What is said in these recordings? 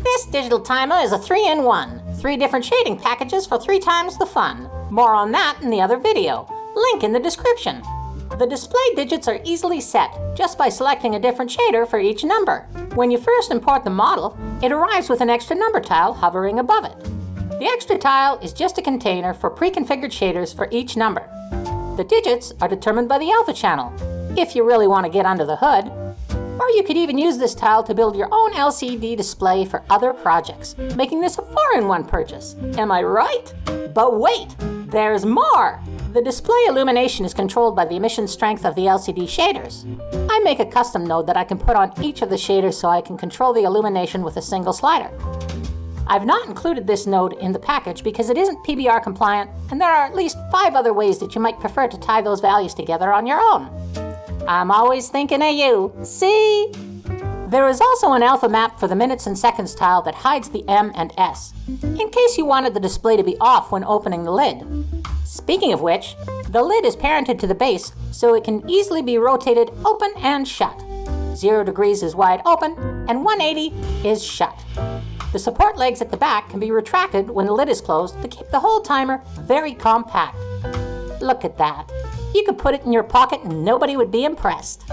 This digital timer is a 3-in-1. 3 different shading packages for 3 times the fun. More on that in the other video. Link in the description. The display digits are easily set just by selecting a different shader for each number. When you first import the model, it arrives with an extra number tile hovering above it. The extra tile is just a container for pre-configured shaders for each number. The digits are determined by the alpha channel, if you really want to get under the hood. Or you could even use this tile to build your own LCD display for other projects, making this a 4-in-1 purchase. Am I right? But wait, there's more! The display illumination is controlled by the emission strength of the LCD shaders. I make a custom node that I can put on each of the shaders so I can control the illumination with a single slider. I've not included this node in the package because it isn't PBR compliant, and there are at least 5 other ways that you might prefer to tie those values together on your own. I'm always thinking of you, see? There is also an alpha map for the minutes and seconds tile that hides the M and S, in case you wanted the display to be off when opening the lid. Speaking of which, the lid is parented to the base so it can easily be rotated open and shut. 0 degrees is wide open and 180 is shut. The support legs at the back can be retracted when the lid is closed to keep the whole timer very compact. Look at that. You could put it in your pocket and nobody would be impressed.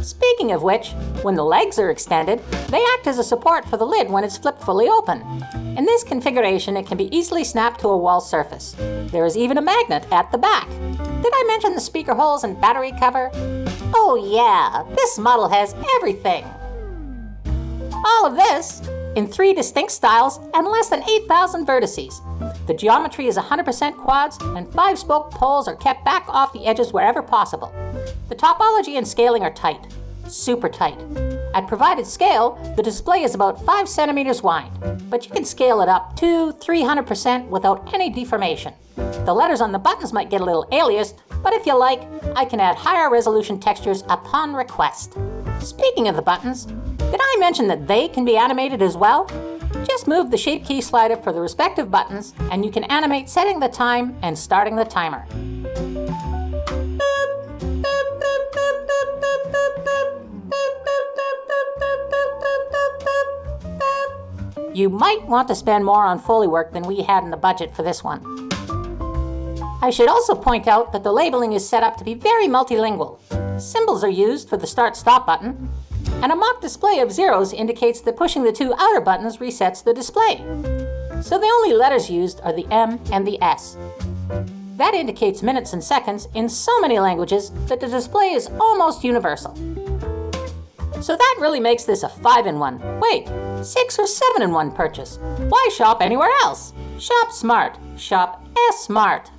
Speaking of which, when the legs are extended, they act as a support for the lid when it's flipped fully open. In this configuration, it can be easily snapped to a wall surface. There is even a magnet at the back. Did I mention the speaker holes and battery cover? Oh yeah, this model has everything. All of this in 3 distinct styles and less than 8,000 vertices. The geometry is 100% quads, and 5-spoke poles are kept back off the edges wherever possible. The topology and scaling are tight, super tight. At provided scale, the display is about 5 centimeters wide, but you can scale it up to 300% without any deformation. The letters on the buttons might get a little aliased, but if you like, I can add higher resolution textures upon request. Speaking of the buttons, did I mention that they can be animated as well? Just move the shape key slider for the respective buttons and you can animate setting the time and starting the timer. You might want to spend more on Foley work than we had in the budget for this one. I should also point out that the labeling is set up to be very multilingual. Symbols are used for the start-stop button, and a mock display of zeros indicates that pushing the 2 outer buttons resets the display. So the only letters used are the M and the S. That indicates minutes and seconds in so many languages that the display is almost universal. So that really makes this a 5-in-1. Wait, 6 or 7-in-1 purchase. Why shop anywhere else? Shop smart. Shop S-Smart.